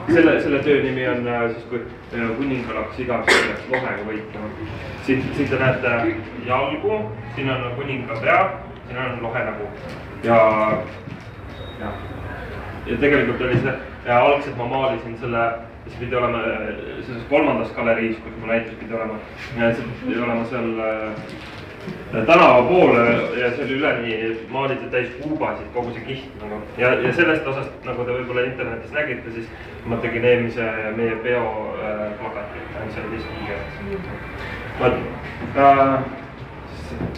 selle töö nimi on siis, kui kuningalaks igavesti läks lohega võitlema. Siin te näete jalgu, siin on kuninga pea, siin on lohe nägu. Ja tegelikult oli see, algselt ma maalisin selle, see pidi olema selles kolmandas galeriis, kus mu näitus pidi olema. See pidi olema seal tänava poole ja see oli üleni maaliti täis kuubasid, kogu see kiht. Ja sellest osast, nagu te võib-olla internetis nägite, siis ma tegin eelmise meie peo plakatit, mis oli lihtsalt keeles.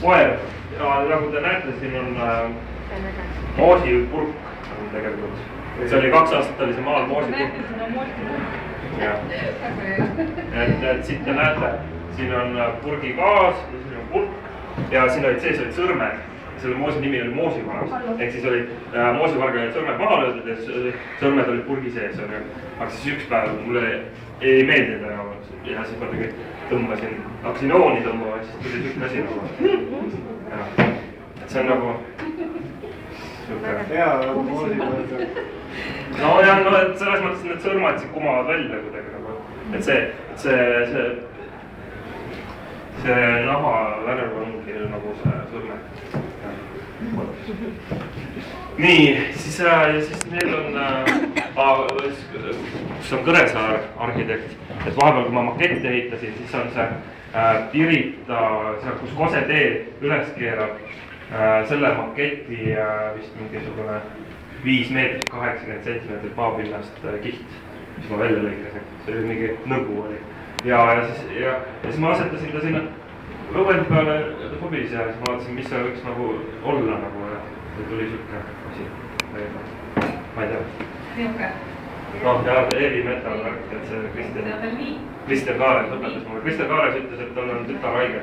Koer, nagu te näete, siin on moosipurk tegelikult. See oli 2 aastat oli see maal moosipurk. Et siit te näete, siin on purgi gaas, siin on purk. Ja siin olid sees olid sõrmed, selle moosi nimi oli moosivargas. Ehk siis oli moosivarga olid sõrmed maha löödud ja sõrmed olid purgi sees. Aga siis üks päev mulle ei meeldinud enam ja siis ma tõmbasin, hakkasin jooni tõmbama ja siis tuli sükk asi nagu. Et see on nagu hea moosivarga. No jah, et selles mõttes need sõrmad siin kumavad välja kuidagi nagu. Et see naha värv ongi nagu see sõrme. Nii, siis neil on, kus on Kõresaar arhitekt, et vahepeal kui ma maketti ehitasin, siis on see Pirita, kus Kose tee üles keerab selle maketi vist mingisugune 5 meetrit 80 sentimeetrit maapinnast kiht, mis ma välja lõikasin. See oli mingi nõgu oli. Ja siis ma asetasin ta sinna õuend peale sobis ja siis ma vaatasin, mis see võiks nagu olla nagu ja tuli siuke asi. Ma ei tea. No ja Eevi Metal värk, et see Kristjan Kaares õpetas mulle. Kristjan Kaares ütles, et tal on tütar haige.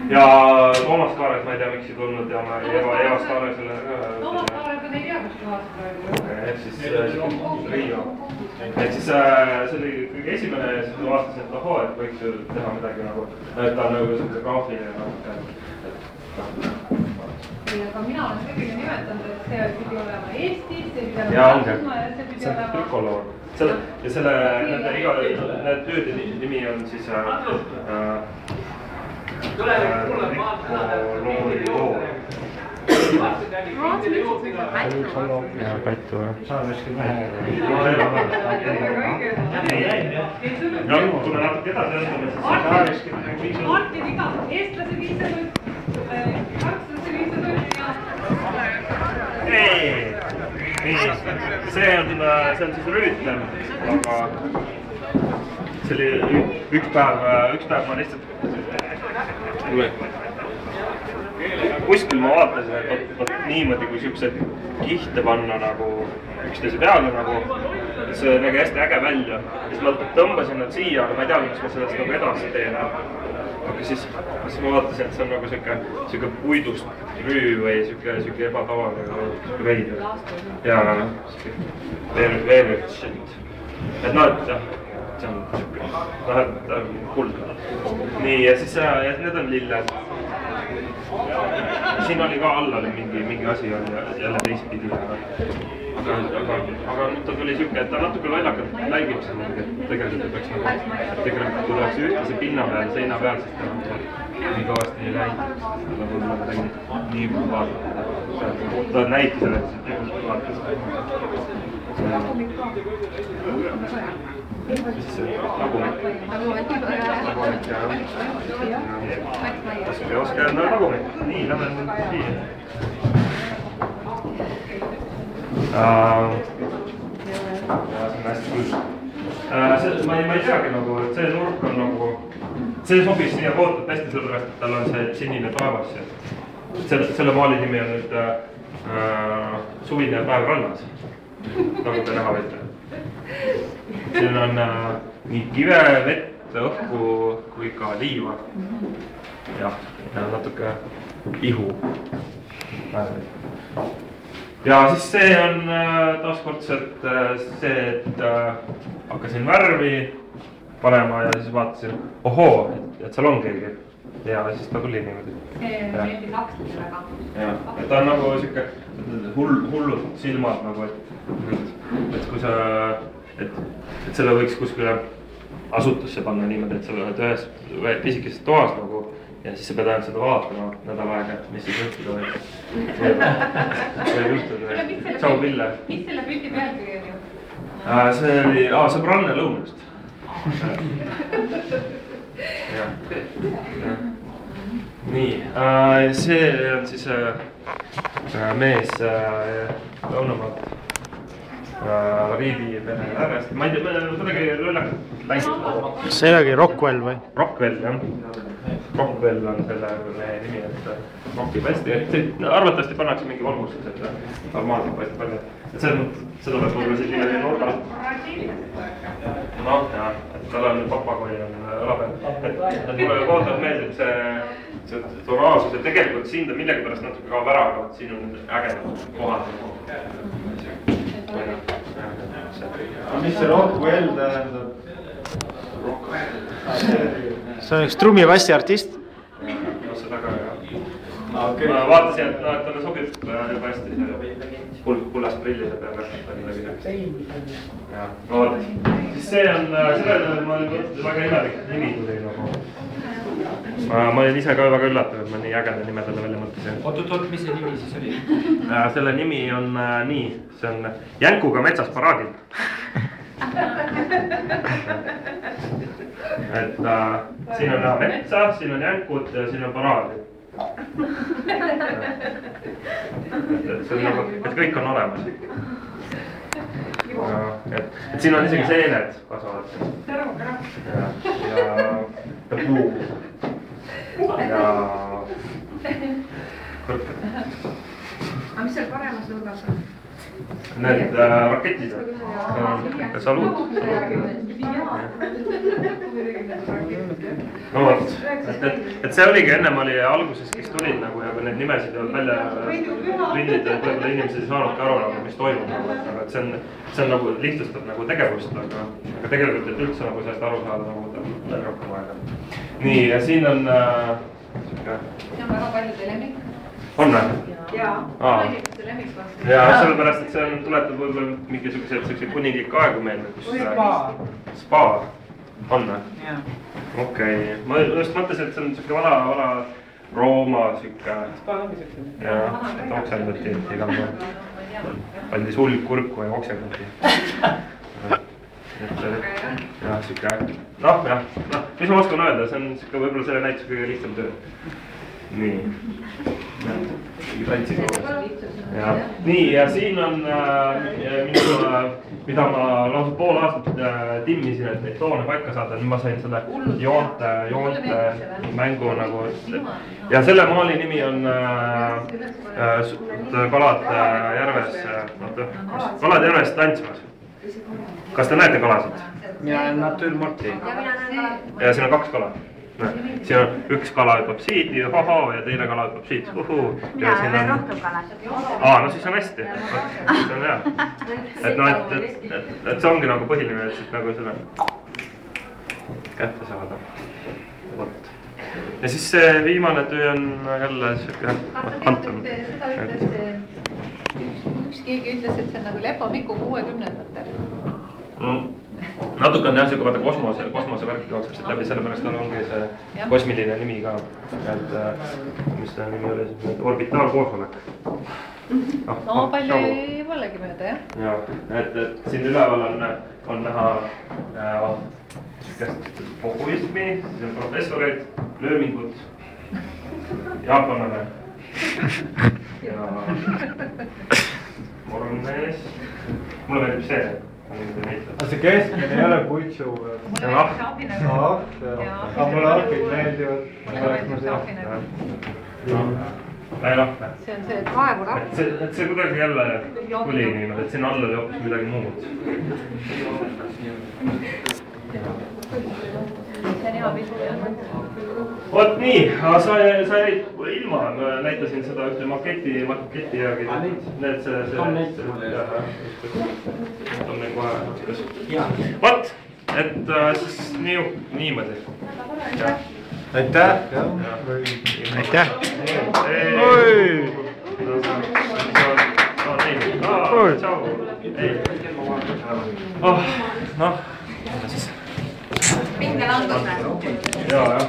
Ja Toomas Kaares, ma ei tea, miks ei tulnud ja Evas Kaaresele. Toomas Kaares on ei tea, kus kohas praegu. Ehk siis Riio. Ehk siis see oli kõige esimene ja siis ma vaatasin, et ohoo, et võiks ju teha midagi nagu, et ta on nagu selline graafiline natuke. Aga mina olen kõigile nimetanud, et see pidi olema Eestis, see pidi olema Rasma ja see pidi olema... Trikoloor. Ja selle, nende tööde nimi on siis Trikoloori loor. Ja Pättu, jah. Saa veski vähe. Ja kui me natuke edasi jätkame, siis Martin iga, eestlase viisatud, kakslase viisatud ja... See on siis rüütlem, aga see oli üks päev ma lihtsalt kuskil ma vaatasin, et niimoodi kui siukseid kihte panna nagu üksteise peale nagu, see nägi hästi äge välja. Siis ma tõmbasin nad siia, aga ma ei tea, miks ma sellest nagu edasi teen. Aga siis ma vaatasin, et see on nagu siuke puidust rüü või siuke ebatavaline veid. Ja veel üks shit. Et noh, et jah, see on siuke, noh, et kuld. Nii, ja siis need on lilled. Siin oli ka all oli mingi asi on jälle teistpidi. Aga nüüd ta tuli siuke, et ta natuke lollakalt läigib seal. Tegelikult peaks nagu, kui oleks ühtlase pinna peal, seina peal, siis ta nii kõvasti ei läinud. Nagu ma tegin nii vaadata. Ta näiti selle, et see vaatas. Nagumik. Oska jälle nagumik. Nii, lähme nüüd siia. Ja see on hästi küll. Ma ei teagi nagu, et see nurk on nagu, see sobis siia kootud hästi sellepärast, et tal on see sinine taevas. Selle maali nimi on nüüd Suvine päev rannas, nagu te näha võite. Siin on nii kive, vett, õhku kui ka liiva. Ja natuke ihu. Ja siis see on taaskordselt see, et hakkasin värvi panema ja siis vaatasin, ohoo, et seal on keegi. ja siis ta tuli niimoodi. see meeldib lastele väga. ja, et ta on nagu siuke hullud silmad nagu, et kui sa, et selle võiks kuskile asutusse panna niimoodi, et sa oled ühes pisikeses toas nagu ja siis sa pead ainult seda vaatama nädal aega, et mis siis juhtuda võib. Tšau, Pille. mis selle pildi pealkiri on ju? See oli, sõbranne lõunast. nii, see on siis mees lõunamaalt Riidi pere äärest. Ma ei tea, kuidagi lollakalt läinud. See oli Rockwell või? Rockwell, jah. Rockwell on selle mehe nimi, et rockib hästi. Arvatavasti pannakse mingi valgustus, et normaalselt paistab välja. Et selles mõttes, seda peab võib-olla siin niimoodi nurgal. Noh, jah, et tal on papagoi on õla peal. Et mulle kohutavalt meeldib see tonaalsus, et tegelikult siin ta millegipärast natuke kaob ära, aga siin on ägedad kohad. Mis see Rockwell tähendab? See on üks trummipassi artist. No seda ka, jah. Okay. Ma vaatasin, et talle sobib juba hästi kullast prillide peale. Ja, no vaat. Siis see on, sellele ma olin mõtlenud väga imelik nimi tuli nagu. Ma olin ise ka väga üllatav, et ma nii ägeda nime talle välja mõtlesin. Oot, mis see nimi siis oli? Selle nimi on nii, see on Jänkuga metsas paraadil. Et siin on näha metsa, siin on jänkud ja siin on paraadil. Et see on nagu, et kõik on olemas. Et siin on isegi seened kasvavad. Ja puu. Ja kõrkad. aga mis seal paremas nurgas on? Need raketid. Saluut. No vot, et see oligi, ennem oli alguses, kes tulid nagu ja kui need nimesid ei olnud välja prindida, et võib-olla inimesed ei saanudki aru nagu, mis toimub nagu, et see on nagu lihtsustab nagu tegevust, aga tegelikult, et üldse nagu sellest aru saada, nagu võtab rohkem aega. Nii, ja siin on see on väga paljude lemmik. On või? jaa, inimeste lemmik on. Ja sellepärast, et see on tuletab võib-olla mingisugused kuninglik aegu meelde, kus spa on või? Okei, ma just mõtlesin, et see on siuke vana Rooma siuke. Spa ongi siuke. Jaa, et oksendati igal pool. Pandi sulg kurku ja oksendati. Ja siuke, noh, mis ma oskan öelda, see on siuke võib-olla selle näituse kõige lihtsam töö. Nii. Nii, ja siin on mida ma lausa pool aastat timmisin, et neid toone paika saada, nüüd ma sain selle joonte mängu nagu. Ja selle maali nimi on Kalad järves, Kalad järves tantsimas. Kas te näete kalasid? Mina olen natüürmorti. Ja siin on 2 kala. Siin on üks kala hüppab siit ja hoho ja teine kala hüppab siit. Mina olen rohkem kalasid. No siis on hästi. See on hea. Et no, et see ongi nagu põhiline, et siit nagu selle kätte saada. Ja siis see viimane töö on jälle siuke antum. Üks keegi ütles, et see on nagu Lepo-Miku 60-ndatel. Natuke on jah, siuke vaata kosmosevärk jookseb siit läbi, sellepärast tal ongi see kosmiline nimi ka. Et mis ta nimi oli, orbitaalkoosolek. No palju ei mõllegi mööda, jah? Jaa, et siin üleval on näha populismi, siis on professoreid, löömingud, jaapanlane ja mormees. Mulle meeldib see. See keskmine ei ole putsu. See on ahv. Aga mulle ahvid meeldivad. See on see kaevurapp. Et see kuidagi jälle tuli niimoodi, et sinna alla oli hoopis midagi muud. See on hea pilt. Vot nii, sa jäid ilma, ma näitasin seda ühte maketi järgi. Need see. On meil kohe. Vot, et siis niimoodi. aitäh. aitäh. noh, pingelangus või? ja.